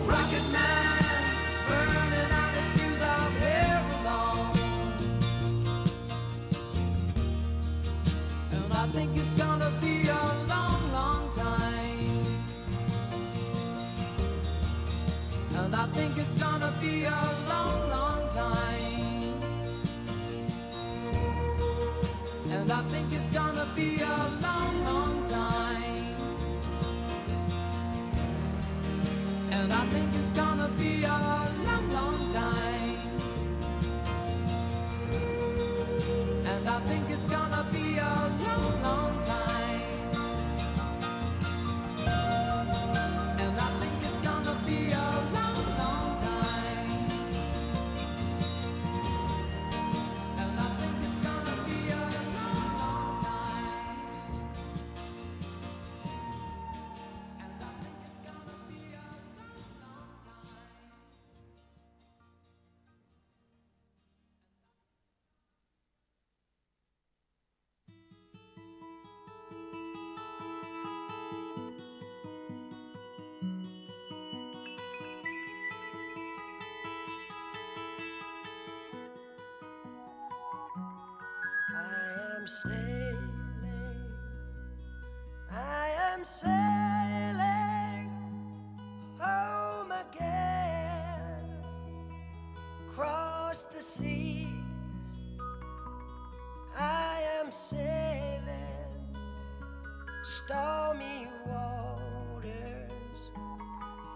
rocket man burning out his fuse out here alone. And I think it's gonna be a long, long time. And I think it's gonna be a long, long time. And I think it's gonna be a long, long time. And I think it's gonna be a long, long time. And I think it's gonna be a long, long time. And I think it's gonna be a long, long time. And I think it's gonna be a long, long time. And I think it's gonna be a long, long time. I am sailing home again, across the sea. I am sailing stormy waters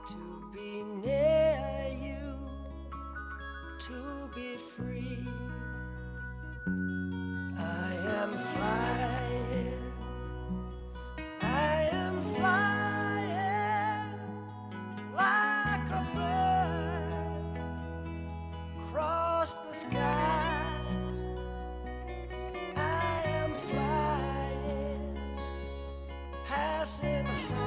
to be near you, to be free. I am flying, I am flying like a bird across the sky. I am flying, passing high.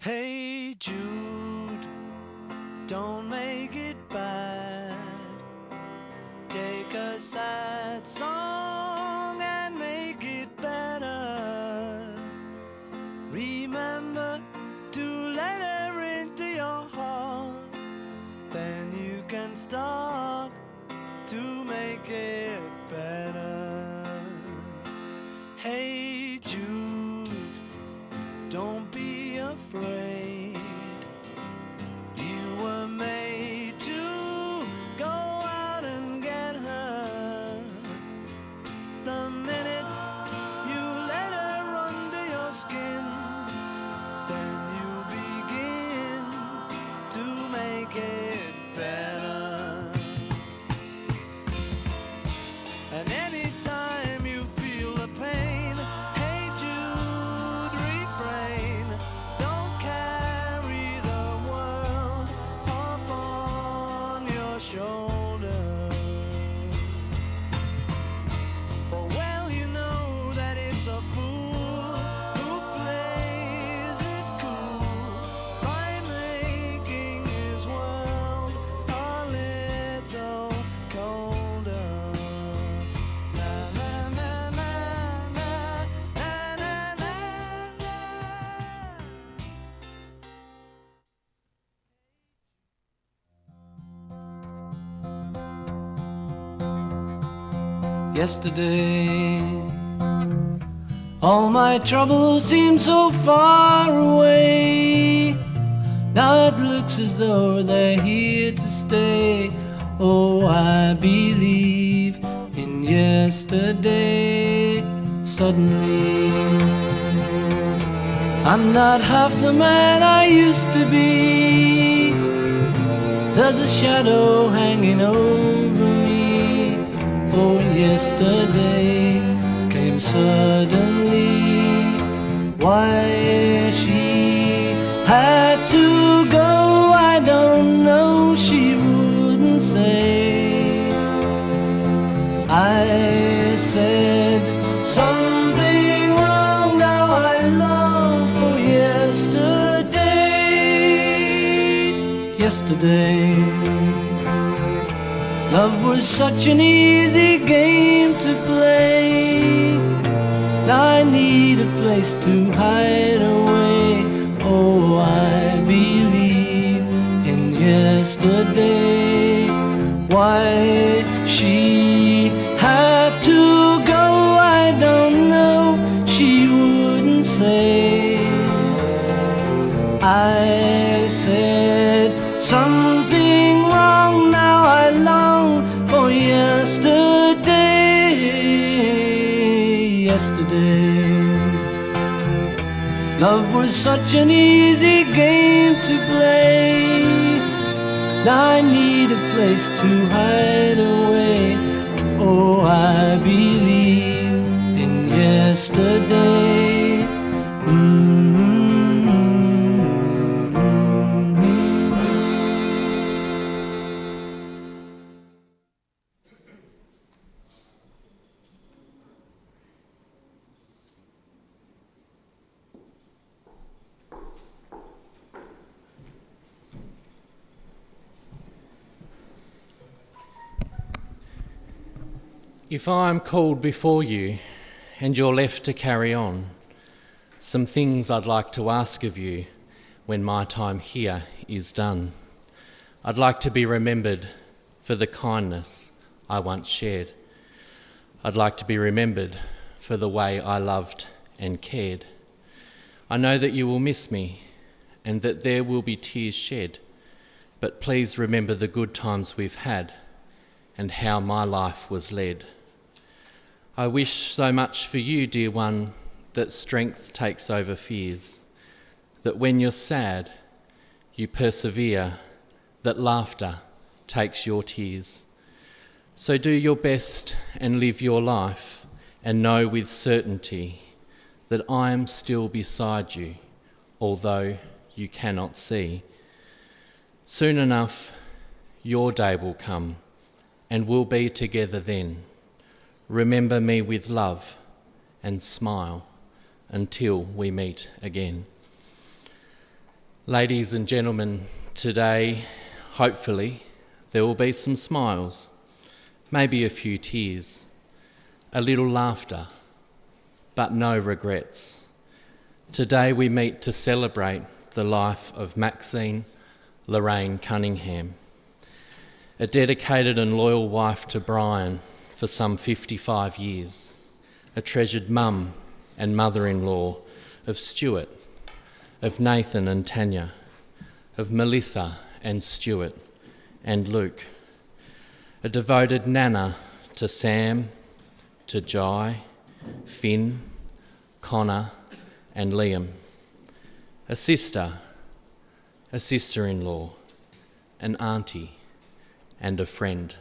Hey Jude, don't make it bad. Take a sad song and make it better. Remember to let her into your heart. Then you can start to make it better. Hey Jude, don't be afraid. You were made to go out and get her. The minute you let her under your skin, then you begin to make it better. And anytime you feel the pain, hey Jude, refrain. Don't carry the world up on your shoulder. For well you know that it's a fool who plays it cool by making his world a little colder. Na na na na na na na na na. Yesterday, all my troubles seem so far away. Now it looks as though they're here to stay. Oh, I believe in yesterday. Suddenly, I'm not half the man I used to be. There's a shadow hanging over me. Oh, yesterday came suddenly. Why she had to go, I don't know, she wouldn't say. I said something wrong, now I long for yesterday. Yesterday, love was such an easy game to play. Now I need a place to hide away. Oh, I believe in yesterday. Why she had to go, I don't know, she wouldn't say. I said something wrong, now I long for yesterday. Yesterday, love was such an easy game to play. Now I need a place to hide away. Oh, I believe in yesterday. If I'm called before you and you're left to carry on, some things I'd like to ask of you when my time here is done. I'd like to be remembered for the kindness I once shared. I'd like to be remembered for the way I loved and cared. I know that you will miss me and that there will be tears shed, but please remember the good times we've had and how my life was led. I wish so much for you, dear one, that strength takes over fears, that when you're sad, you persevere, that laughter takes your tears. So do your best and live your life, and know with certainty that I am still beside you, although you cannot see. Soon enough, your day will come, and we'll be together then. Remember me with love and smile until we meet again. Ladies and gentlemen, today, hopefully, there will be some smiles, maybe a few tears, a little laughter, but no regrets. Today we meet to celebrate the life of Maxine Lorraine Cunningham, a dedicated and loyal wife to Brian for some 55 years, a treasured mum and mother-in-law of Stuart, of Nathan and Tanya, of Melissa and Stuart and Luke, a devoted nana to Sam, to Jai, Finn, Connor and Liam, a sister-in-law, an auntie and a friend,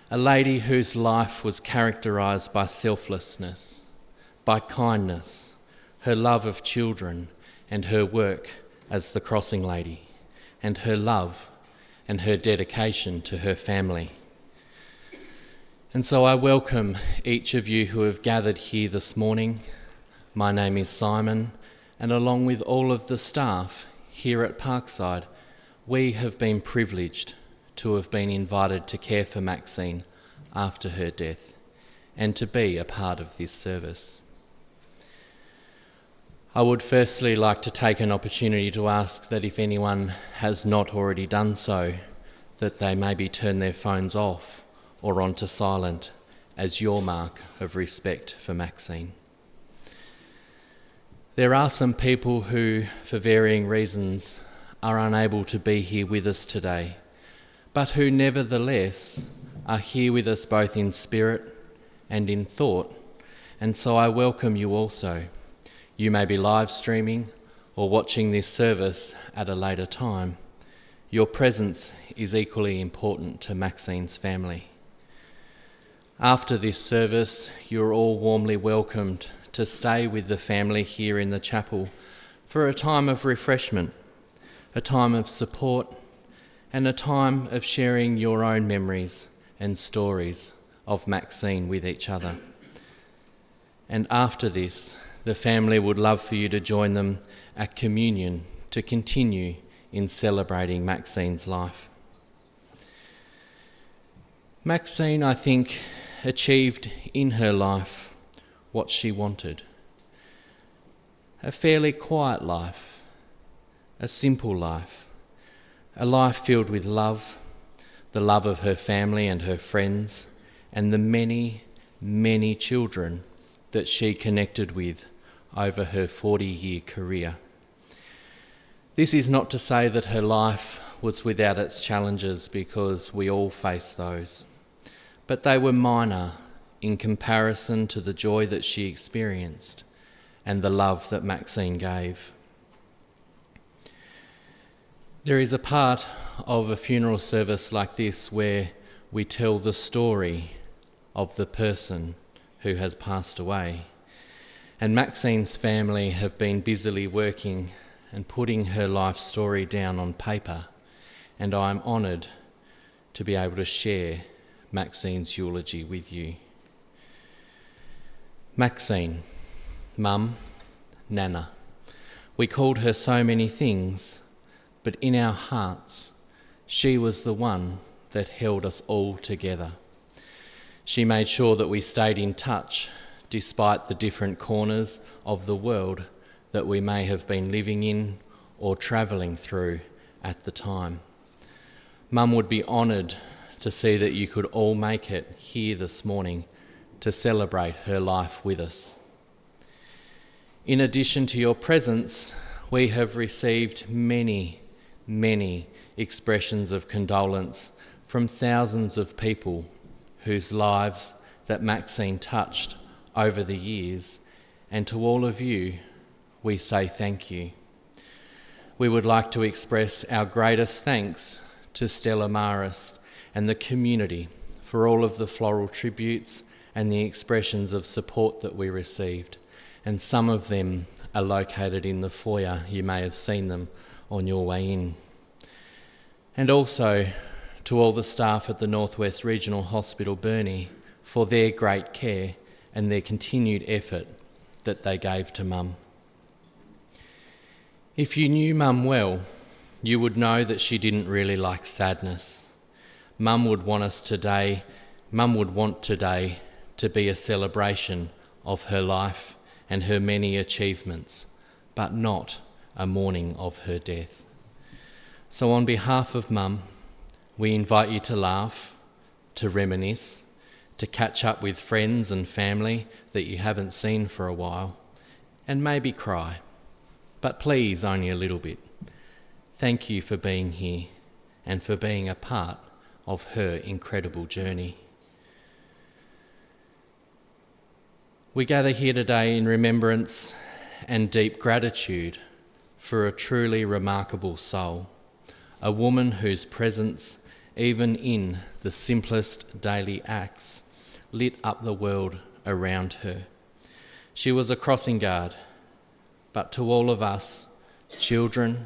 a lady whose life was characterised by selflessness, by kindness, her love of children and her work as the crossing lady, and her love and her dedication to her family. And so I welcome each of you who have gathered here this morning. My name is Simon, and along with all of the staff here at Parkside, we have been privileged to have been invited to care for Maxine after her death and to be a part of this service. I would firstly like to take an opportunity to ask that if anyone has not already done so, that they maybe turn their phones off or onto silent as your mark of respect for Maxine. There are some people who, for varying reasons, are unable to be here with us today, but who nevertheless are here with us both in spirit and in thought, and so I welcome you also. You may be live streaming or watching this service at a later time. Your presence is equally important to Maxine's family. After this service, you're all warmly welcomed to stay with the family here in the chapel for a time of refreshment, a time of support, and a time of sharing your own memories and stories of Maxine with each other. And after this, the family would love for you to join them at communion to continue in celebrating Maxine's life. Maxine, I think, achieved in her life what she wanted. A fairly quiet life, a simple life, a life filled with love, the love of her family and her friends, and the many, many children that she connected with over her 40-year career. This is not to say that her life was without its challenges, because we all face those, but they were minor in comparison to the joy that she experienced and the love that Maxine gave. There is a part of a funeral service like this where we tell the story of the person who has passed away. And Maxine's family have been busily working and putting her life story down on paper, and I'm honoured to be able to share Maxine's eulogy with you. Maxine, Mum, Nana. We called her so many things, but in our hearts, she was the one that held us all together. She made sure that we stayed in touch despite the different corners of the world that we may have been living in or travelling through at the time. Mum would be honoured to see that you could all make it here this morning to celebrate her life with us. In addition to your presence, we have received many, many expressions of condolence from thousands of people whose lives that Maxine touched over the years, and to all of you, we say thank you. We would like to express our greatest thanks to Stella Maris and the community for all of the floral tributes and the expressions of support that we received, and some of them are located in the foyer. You may have seen them on your way in. And also to all the staff at the Northwest Regional Hospital Burnie for their great care and their continued effort that they gave to Mum. If you knew Mum well, you would know that she didn't really like sadness. Mum would want today to be a celebration of her life and her many achievements, but not a mourning of her death. So on behalf of Mum, we invite you to laugh, to reminisce, to catch up with friends and family that you haven't seen for a while, and maybe cry, but please only a little bit. Thank you for being here and for being a part of her incredible journey. We gather here today in remembrance and deep gratitude for a truly remarkable soul, a woman whose presence, even in the simplest daily acts, lit up the world around her. She was a crossing guard, but to all of us, children,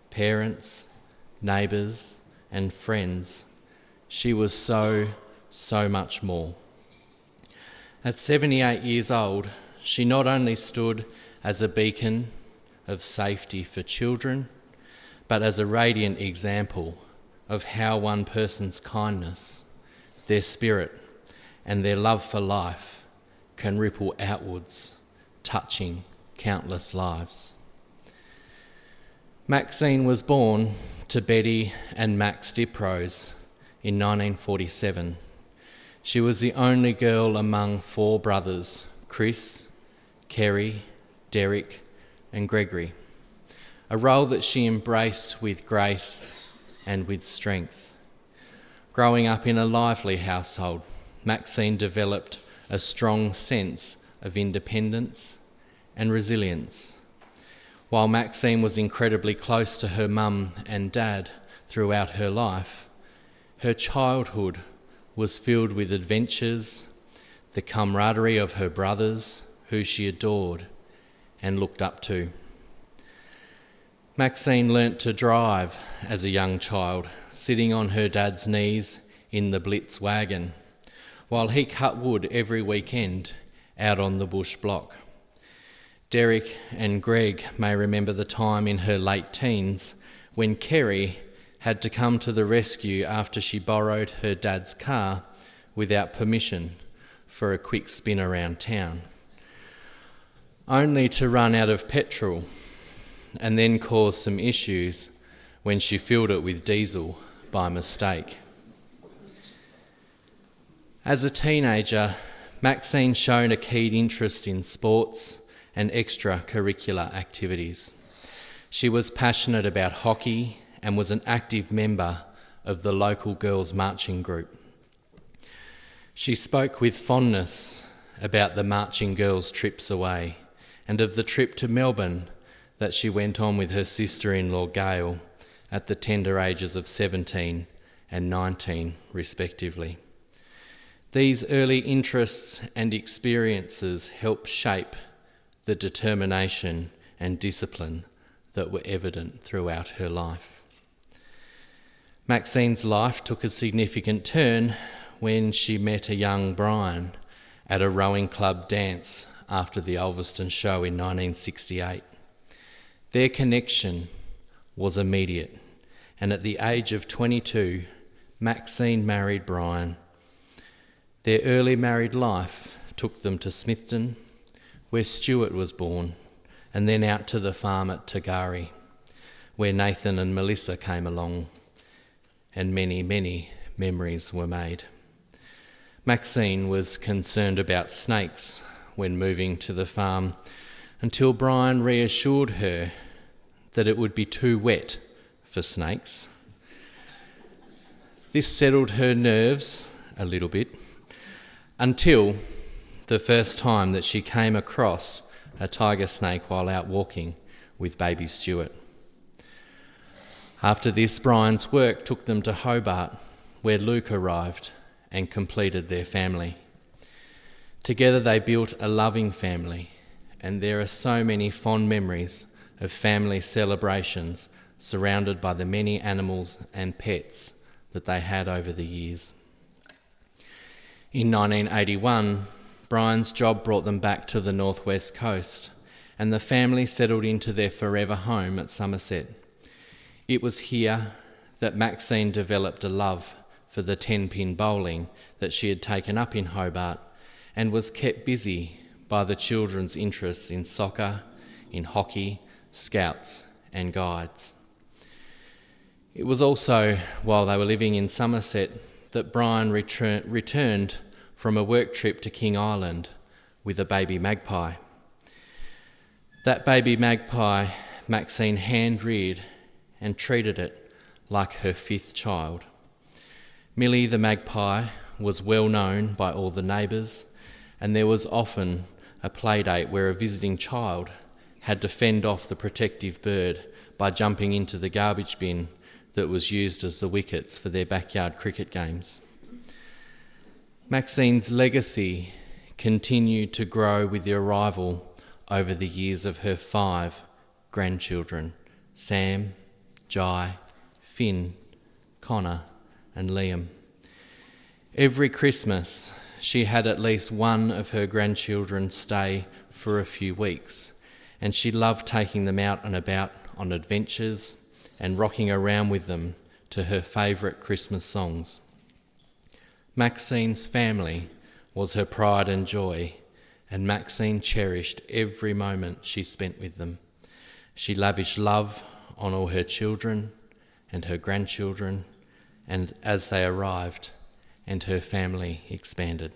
parents, neighbours and friends, she was so much more. At 78 years old, she not only stood as a beacon of safety for children, but as a radiant example of how one person's kindness, their spirit, and their love for life can ripple outwards, touching countless lives. Maxine was born to Betty and Max Diprose in 1947. She was the only girl among 4 brothers, Chris, Kerry, Derek and Gregory, a role that she embraced with grace and with strength. Growing up in a lively household, Maxine developed a strong sense of independence and resilience. While Maxine was incredibly close to her mum and dad throughout her life, her childhood was filled with adventures, the camaraderie of her brothers, who she adored and looked up to. Maxine learnt to drive as a young child, sitting on her dad's knees in the Blitz wagon, while he cut wood every weekend out on the bush block. Derek and Greg may remember the time in her late teens when Kerry had to come to the rescue after she borrowed her dad's car without permission for a quick spin around town, only to run out of petrol and then cause some issues when she filled it with diesel by mistake. As a teenager, Maxine showed a keen interest in sports and extracurricular activities. She was passionate about hockey and was an active member of the local girls' marching group. She spoke with fondness about the marching girls' trips away and of the trip to Melbourne that she went on with her sister-in-law Gail at the tender ages of 17 and 19 respectively. These early interests and experiences helped shape the determination and discipline that were evident throughout her life. Maxine's life took a significant turn when she met a young Brian at a rowing club dance after the Ulverston show in 1968. Their connection was immediate, and at the age of 22, Maxine married Brian. Their early married life took them to Smithton, where Stuart was born, and then out to the farm at Tagari, where Nathan and Melissa came along, and many memories were made. Maxine was concerned about snakes when moving to the farm, until Brian reassured her that it would be too wet for snakes. This settled her nerves a little bit, until the first time that she came across a tiger snake while out walking with baby Stuart. After this, Brian's work took them to Hobart, where Luke arrived and completed their family. Together they built a loving family, and there are so many fond memories of family celebrations surrounded by the many animals and pets that they had over the years. In 1981, Brian's job brought them back to the northwest coast, and the family settled into their forever home at Somerset. It was here that Maxine developed a love for the 10-pin bowling that she had taken up in Hobart, and was kept busy by the children's interests in soccer, in hockey, scouts and guides. It was also while they were living in Somerset that Brian returned from a work trip to King Island with a baby magpie. That baby magpie Maxine hand-reared and treated it like her 5th child. Millie the magpie was well known by all the neighbours, and there was often a playdate where a visiting child had to fend off the protective bird by jumping into the garbage bin that was used as the wickets for their backyard cricket games. Maxine's legacy continued to grow with the arrival over the years of her 5 grandchildren, Sam, Jai, Finn, Connor and Liam. Every Christmas, she had at least one of her grandchildren stay for a few weeks, and she loved taking them out and about on adventures and rocking around with them to her favourite Christmas songs. Maxine's family was her pride and joy, and Maxine cherished every moment she spent with them. She lavished love on all her children and her grandchildren, and as they arrived, and her family expanded.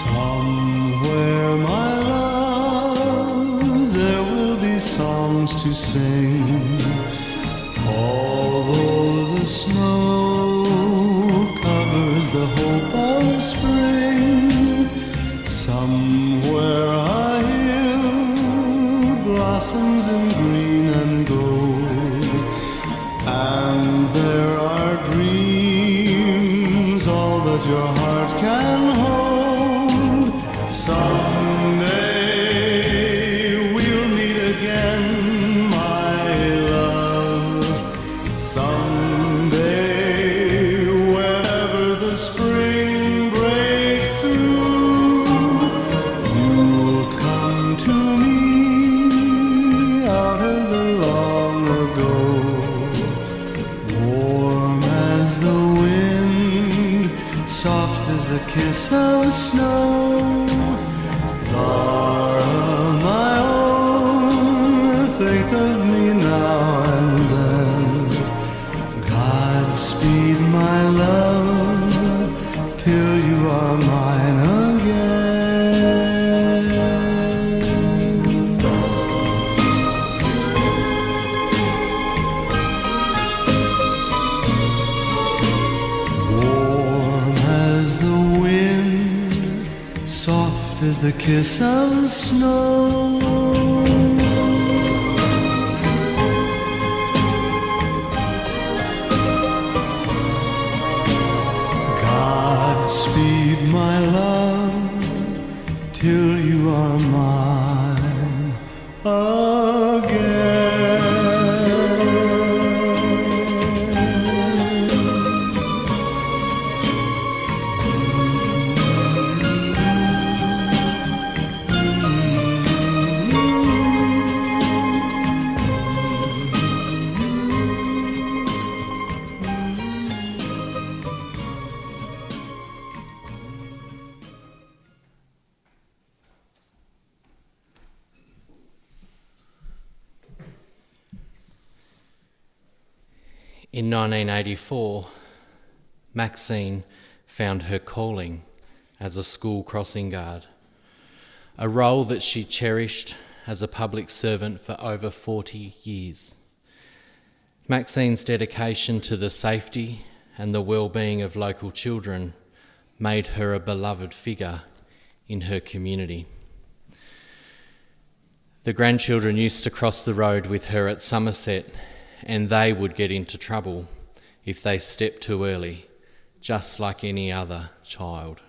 Somewhere, my love, there will be songs to sing. Although the snow covers the hope of spring, somewhere a hill blossoms in green and gold, and there are dreams, all that your heart can hold. Someday we'll meet again, my love. Someday, whenever the spring breaks through, you'll come to me out of the long ago, warm as the wind, soft as the kiss of snow. Laura, my own, think of me now and then. Godspeed, my love, till you are mine again. Warm as the wind, soft as the kiss of snow. Godspeed, my love, till you are mine again. In 1984, Maxine found her calling as a school crossing guard, a role that she cherished as a public servant for over 40 years. Maxine's dedication to the safety and the well-being of local children made her a beloved figure in her community. The grandchildren used to cross the road with her at Somerset, and they would get into trouble if they stepped too early, just like any other child.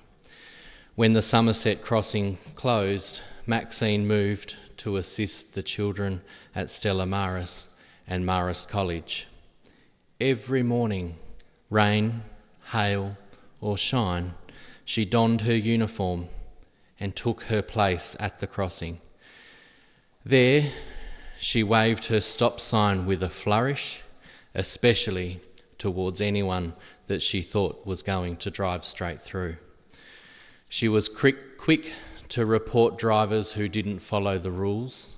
When the Somerset crossing closed, Maxine moved to assist the children at Stella Maris and Maris College. Every morning, rain, hail or shine, she donned her uniform and took her place at the crossing. There, she waved her stop sign with a flourish, especially towards anyone that she thought was going to drive straight through. She was quick to report drivers who didn't follow the rules,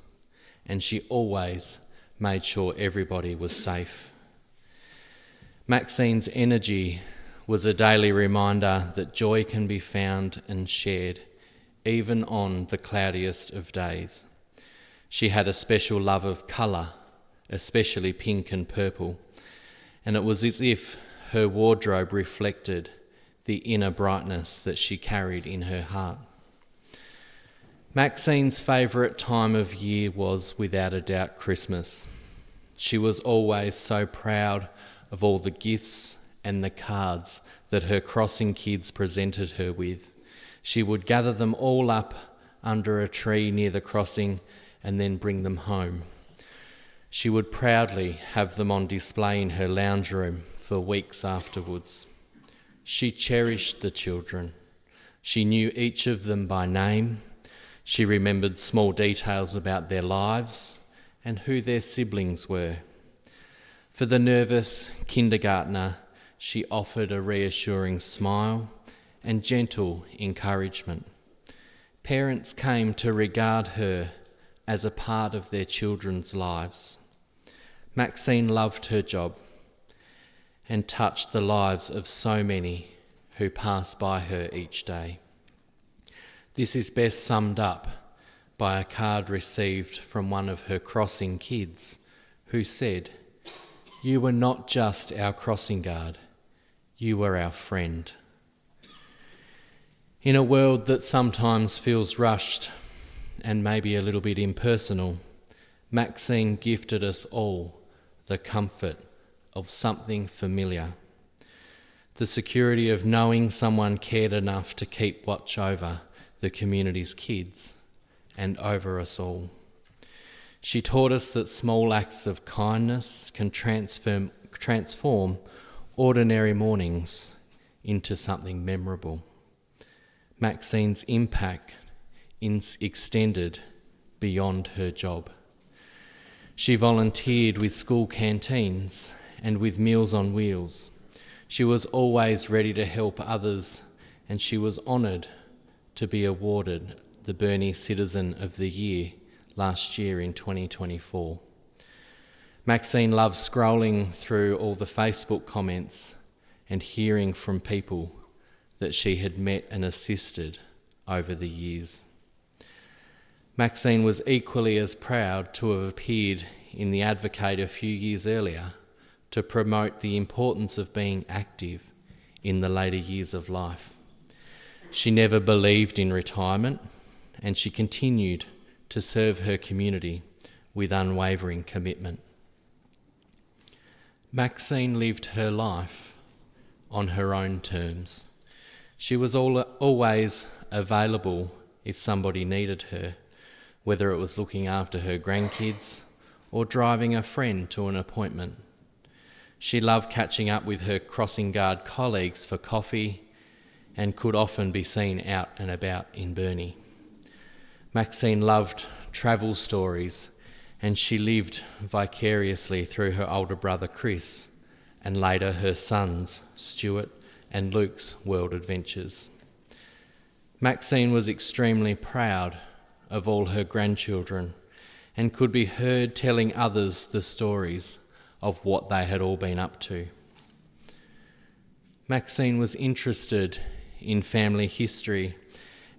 and she always made sure everybody was safe. Maxine's energy was a daily reminder that joy can be found and shared, even on the cloudiest of days. She had a special love of colour, especially pink and purple, and it was as if her wardrobe reflected the inner brightness that she carried in her heart. Maxine's favourite time of year was, without a doubt, Christmas. She was always so proud of all the gifts and the cards that her crossing kids presented her with. She would gather them all up under a tree near the crossing and then bring them home. She would proudly have them on display in her lounge room for weeks afterwards. She cherished the children. She knew each of them by name. She remembered small details about their lives and who their siblings were. For the nervous kindergartner, she offered a reassuring smile and gentle encouragement. Parents came to regard her as a part of their children's lives. Maxine loved her job and touched the lives of so many who passed by her each day. This is best summed up by a card received from one of her crossing kids who said, "You were not just our crossing guard, you were our friend." In a world that sometimes feels rushed and maybe a little bit impersonal, Maxine gifted us all the comfort of something familiar, the security of knowing someone cared enough to keep watch over the community's kids and over us all. She taught us that small acts of kindness can transform ordinary mornings into something memorable. Maxine's impact extended beyond her job. She volunteered with school canteens and with Meals on Wheels. She was always ready to help others, and she was honoured to be awarded the Burnie Citizen of the Year last year in 2024. Maxine loved scrolling through all the Facebook comments and hearing from people that she had met and assisted over the years. Maxine was equally as proud to have appeared in The Advocate a few years earlier to promote the importance of being active in the later years of life. She never believed in retirement, and she continued to serve her community with unwavering commitment. Maxine lived her life on her own terms. She was always available if somebody needed her, whether it was looking after her grandkids or driving a friend to an appointment. She loved catching up with her crossing guard colleagues for coffee and could often be seen out and about in Burnie. Maxine loved travel stories, and she lived vicariously through her older brother Chris and later her sons Stuart and Luke's world adventures. Maxine was extremely proud of all her grandchildren and could be heard telling others the stories of what they had all been up to. Maxine was interested in family history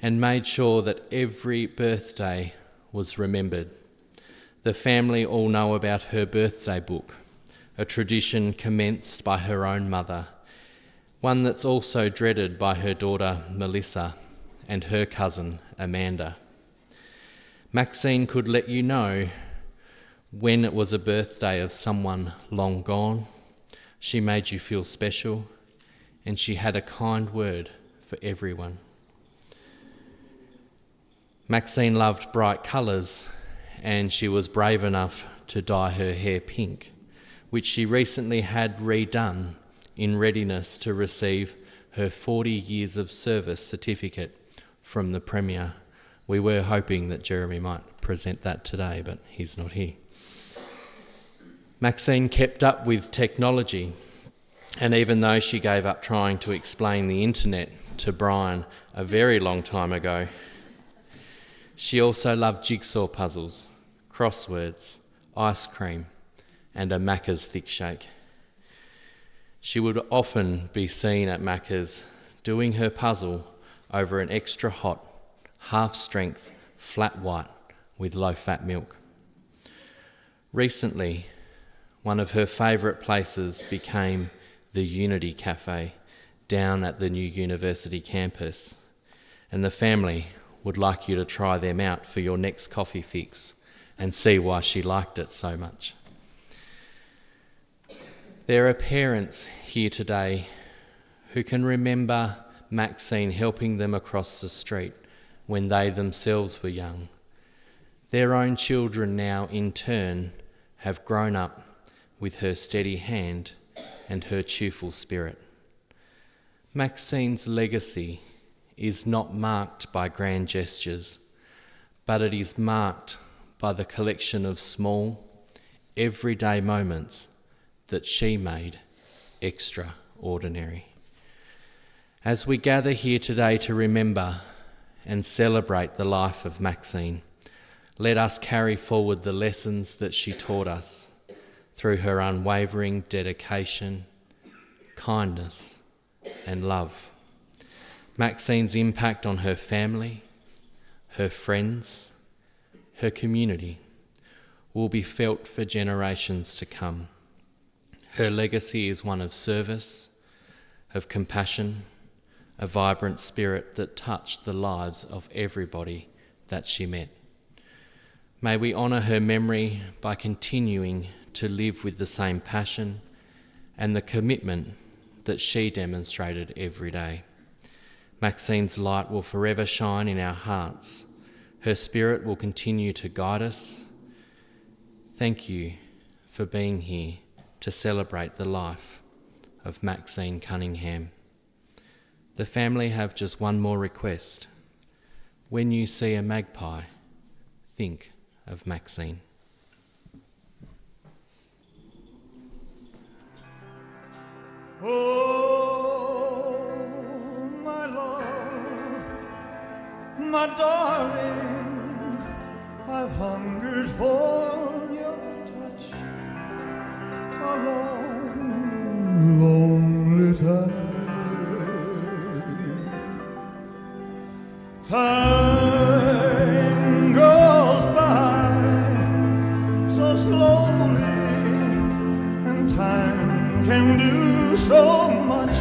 and made sure that every birthday was remembered. The family all know about her birthday book, a tradition commenced by her own mother, one that's also dreaded by her daughter Melissa and her cousin Amanda. Maxine could let you know when it was a birthday of someone long gone. She made you feel special, and she had a kind word for everyone. Maxine loved bright colours, and she was brave enough to dye her hair pink, which she recently had redone in readiness to receive her 40 years of service certificate from the Premier. We were hoping that Jeremy might present that today, but he's not here. Maxine kept up with technology, and even though she gave up trying to explain the internet to Brian a very long time ago, she also loved jigsaw puzzles, crosswords, ice cream, and a Macca's thick shake. She would often be seen at Macca's doing her puzzle over an extra hot, half-strength, flat white with low-fat milk. Recently, one of her favourite places became the Unity Cafe down at the new university campus, and the family would like you to try them out for your next coffee fix and see why she liked it so much. There are parents here today who can remember Maxine helping them across the street when they themselves were young. Their own children now, in turn, have grown up with her steady hand and her cheerful spirit. Maxine's legacy is not marked by grand gestures, but it is marked by the collection of small, everyday moments that she made extraordinary. As we gather here today to remember and celebrate the life of Maxine, let us carry forward the lessons that she taught us through her unwavering dedication, kindness, and love. Maxine's impact on her family, her friends, her community will be felt for generations to come. Her legacy is one of service, of compassion, a vibrant spirit that touched the lives of everybody that she met. May we honour her memory by continuing to live with the same passion and the commitment that she demonstrated every day. Maxine's light will forever shine in our hearts. Her spirit will continue to guide us. Thank you for being here to celebrate the life of Maxine Cunningham. The family have just one more request. When you see a magpie, think of Maxine. Oh, my love, my darling, I've hungered for your touch a long, lonely time. Time goes by so slowly, and time can do so much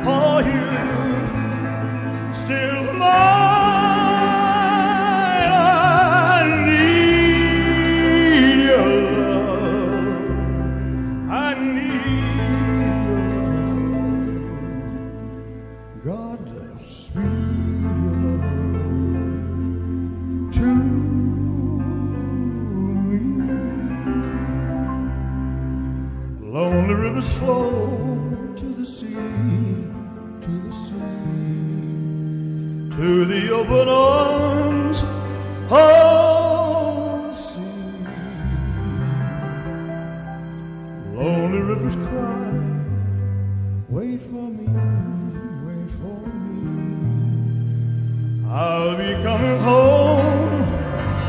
for you. Still mine, I need your love. I need your love. God speed to me. Lonely rivers flow to the sea, to the open arms of the sea. Lonely rivers cry, wait for me, wait for me. I'll be coming home,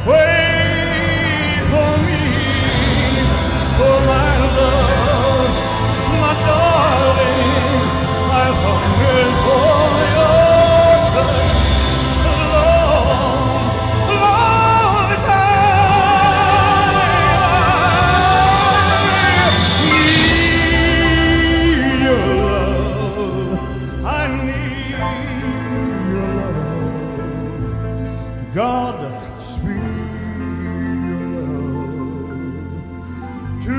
wait for me, for my love, my darling, I've hungered for your touch a long, long time. I need your love, I need your love. God speed your love to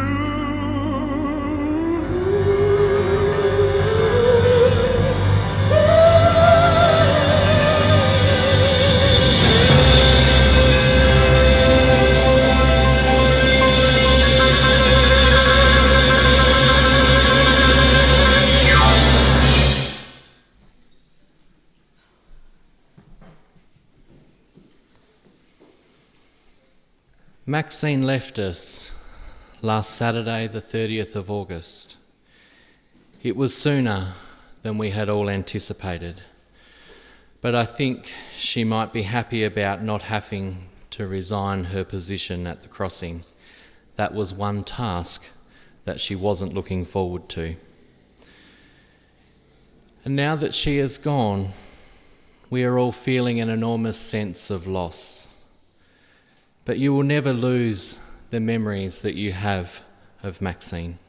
Maxine left us last Saturday, the 30th of August. It was sooner than we had all anticipated, but I think she might be happy about not having to resign her position at the crossing. That was one task that she wasn't looking forward to. And now that she is gone, we are all feeling an enormous sense of loss. But you will never lose the memories that you have of Maxine.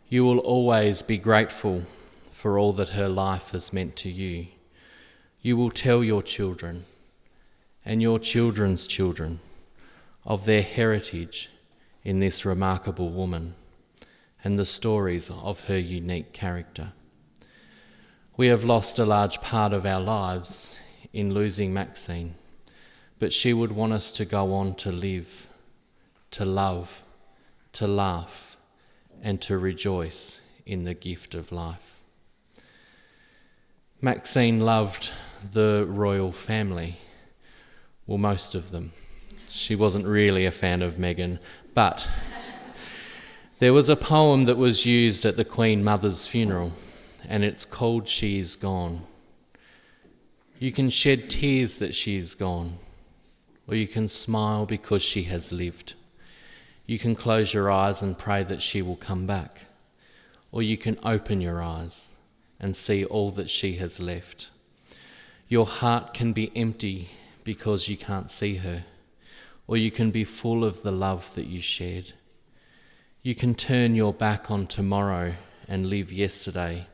You will always be grateful for all that her life has meant to you. You will tell your children and your children's children of their heritage in this remarkable woman and the stories of her unique character. We have lost a large part of our lives in losing Maxine, but she would want us to go on to live, to love, to laugh, and to rejoice in the gift of life. Maxine loved the royal family, well, most of them. She wasn't really a fan of Meghan, but there was a poem that was used at the Queen Mother's funeral, and it's called She Is Gone. You can shed tears that she is gone, or you can smile because she has lived. You can close your eyes and pray that she will come back, or you can open your eyes and see all that she has left. Your heart can be empty because you can't see her, or you can be full of the love that you shared. You can turn your back on tomorrow and live yesterday,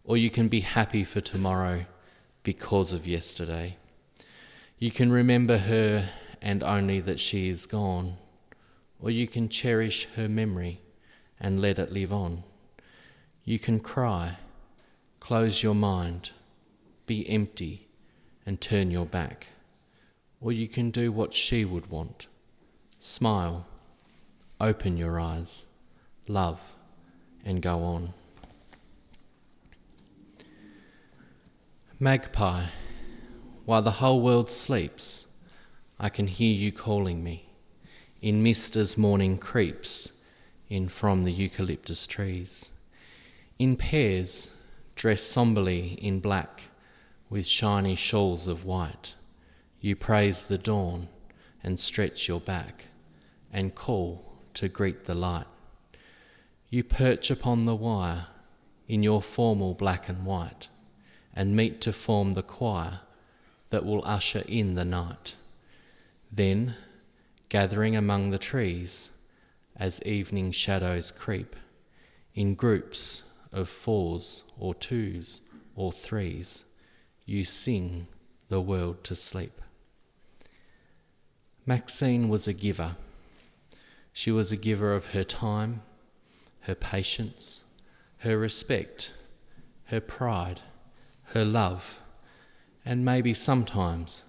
or you can be happy for tomorrow because of yesterday. You can remember her and only that she is gone, or you can cherish her memory and let it live on. You can cry, close your mind, be empty and turn your back, or you can do what she would want. Smile, open your eyes, love, and go on. Magpie, while the whole world sleeps, I can hear you calling me, in mist as morning creeps in from the eucalyptus trees. In pairs, dressed somberly in black, with shiny shawls of white, you praise the dawn and stretch your back, and call to greet the light. You perch upon the wire in your formal black and white, and meet to form the choir that will usher in the night. Then, gathering among the trees, as evening shadows creep, in groups of 4s or 2s or 3s, you sing the world to sleep. Maxine was a giver. She was a giver of her time, her patience, her respect, her pride, her love, and maybe sometimes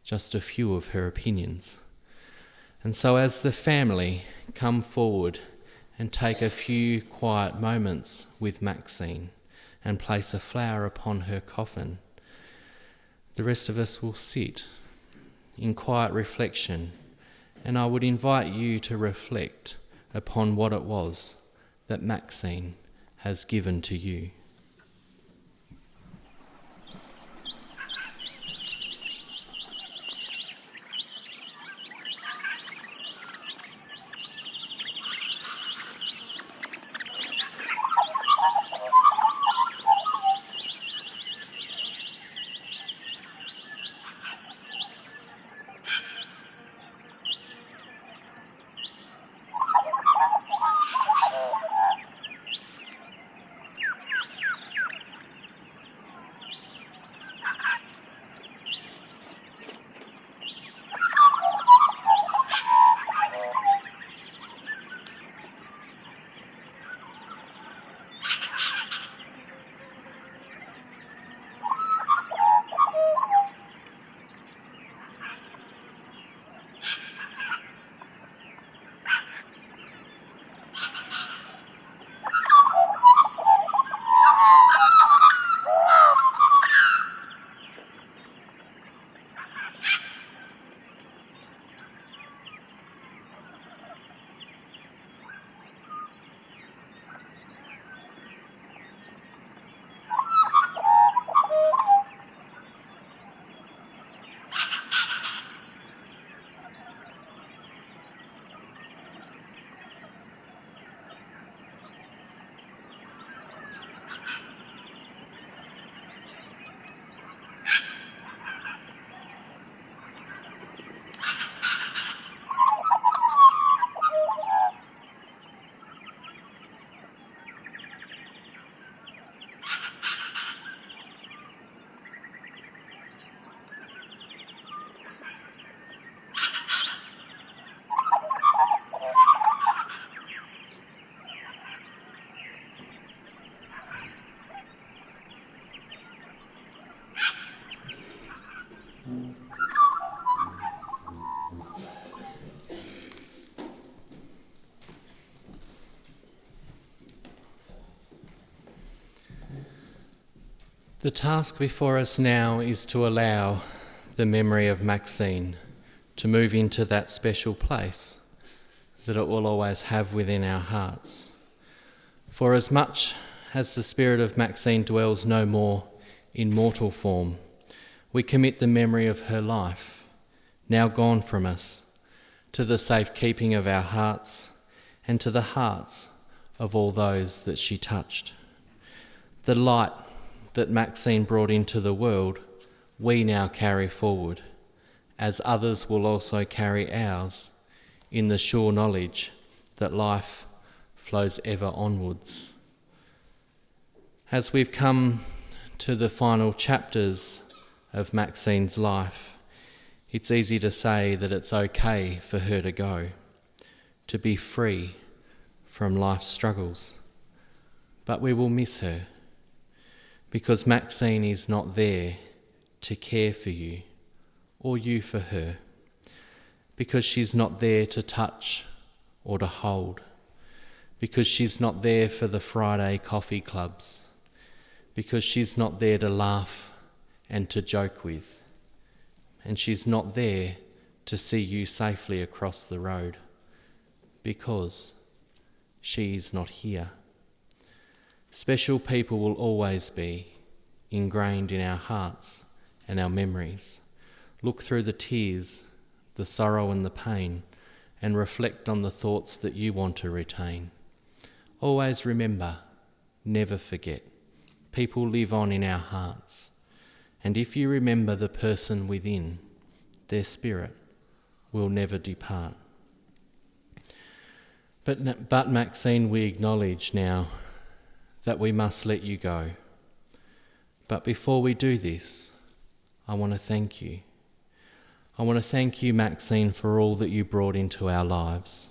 just a few of her opinions. And so as the family come forward and take a few quiet moments with Maxine and place a flower upon her coffin, the rest of us will sit in quiet reflection, and I would invite you to reflect upon what it was that Maxine has given to you. The task before us now is to allow the memory of Maxine to move into that special place that it will always have within our hearts. For as much as the spirit of Maxine dwells no more in mortal form, we commit the memory of her life, now gone from us, to the safekeeping of our hearts and to the hearts of all those that she touched. The light that Maxine brought into the world, we now carry forward, as others will also carry ours, in the sure knowledge that life flows ever onwards. As we've come to the final chapters of Maxine's life, it's easy to say that it's okay for her to go, to be free from life's struggles. But we will miss her, because Maxine is not there to care for you, or you for her, because she's not there to touch or to hold, because she's not there for the Friday coffee clubs, because she's not there to laugh and to joke with, and she's not there to see you safely across the road, because she is not here. Special people will always be ingrained in our hearts and our memories. Look through the tears, the sorrow and the pain, and reflect on the thoughts that you want to retain. Always remember, never forget. People live on in our hearts, and if you remember the person within, their spirit will never depart. But Maxine, we acknowledge now that we must let you go. But before we do this, I want to thank you. I want to thank you, Maxine, for all that you brought into our lives,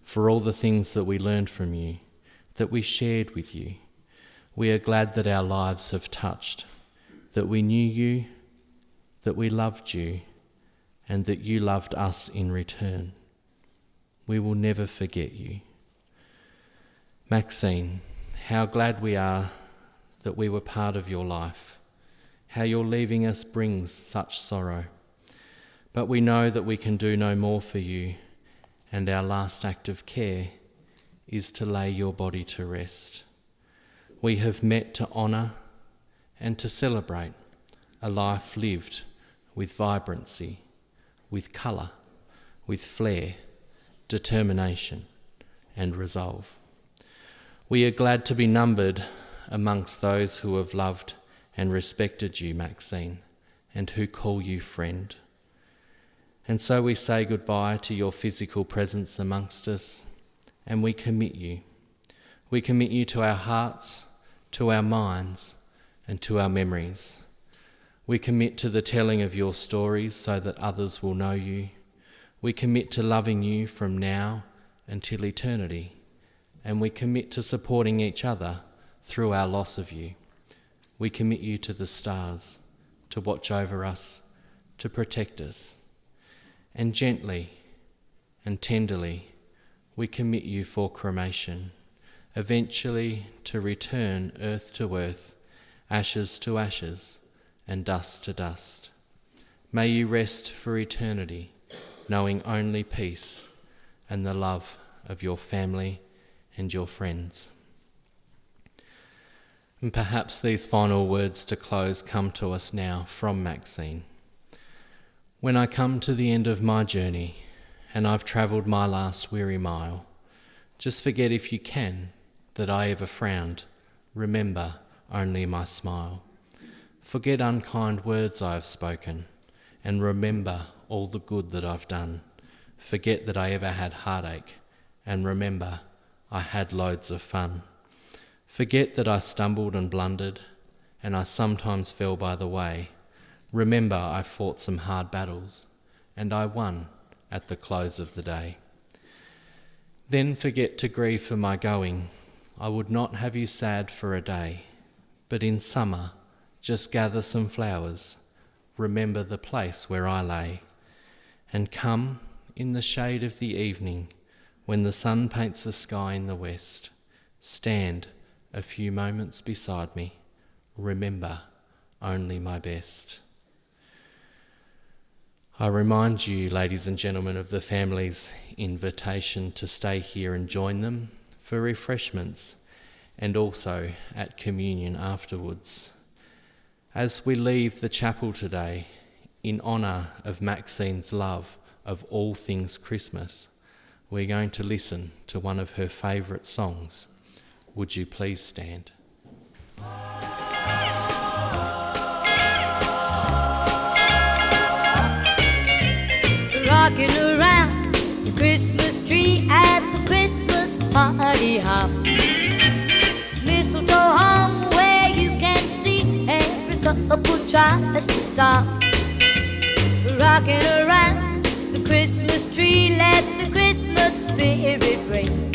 for all the things that we learned from you, that we shared with you. We are glad that our lives have touched, that we knew you, that we loved you, and that you loved us in return. We will never forget you. Maxine, how glad we are that we were part of your life, how your leaving us brings such sorrow. But we know that we can do no more for you, and our last act of care is to lay your body to rest. We have met to honour and to celebrate a life lived with vibrancy, with colour, with flair, determination and resolve. We are glad to be numbered amongst those who have loved and respected you, Maxine, and who call you friend. And so we say goodbye to your physical presence amongst us, and we commit you. We commit you to our hearts, to our minds, and to our memories. We commit to the telling of your stories so that others will know you. We commit to loving you from now until eternity, and we commit to supporting each other through our loss of you. We commit you to the stars, to watch over us, to protect us. And gently and tenderly, we commit you for cremation, eventually to return earth to earth, ashes to ashes, and dust to dust. May you rest for eternity, knowing only peace and the love of your family and your friends. And perhaps these final words to close come to us now from Maxine. When I come to the end of my journey and I've travelled my last weary mile, just forget if you can that I ever frowned, remember only my smile. Forget unkind words I have spoken, and remember all the good that I've done. Forget that I ever had heartache, and remember I had loads of fun. Forget that I stumbled and blundered, and I sometimes fell by the way. Remember I fought some hard battles, and I won at the close of the day. Then forget to grieve for my going. I would not have you sad for a day, but in summer just gather some flowers, remember the place where I lay, and come in the shade of the evening, when the sun paints the sky in the west, stand a few moments beside me, remember only my best. I remind you, ladies and gentlemen, of the family's invitation to stay here and join them for refreshments and also at communion afterwards. As we leave the chapel today, in honour of Maxine's love of all things Christmas, we're going to listen to one of her favourite songs. Would you please stand? Rocking around the Christmas tree at the Christmas party hop. Mistletoe hung where you can see every couple tries to stop. Rocking around the Christmas tree, let the Christmas spirit ring.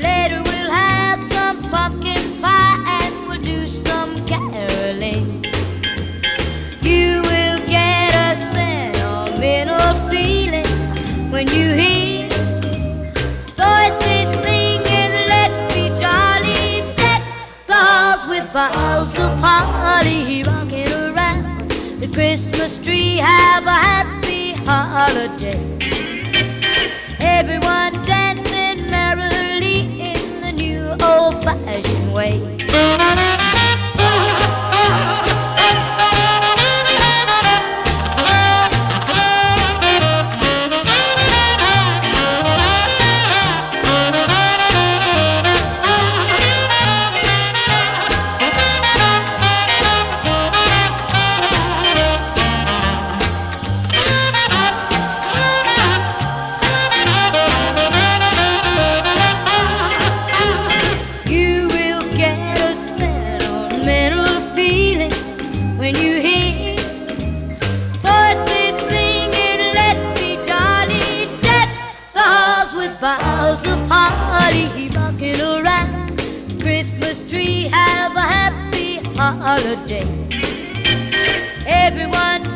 Later we'll have some pumpkin pie and we'll do some caroling. You will get a sentimental feeling when you hear voices singing, let's be jolly, deck the halls with boughs of holly. Rocking around the Christmas tree, have a happy holiday. Everyone dancing merrily in the new old-fashioned way. Boughs of holly, rocking around the Christmas tree, have a happy holiday. Everyone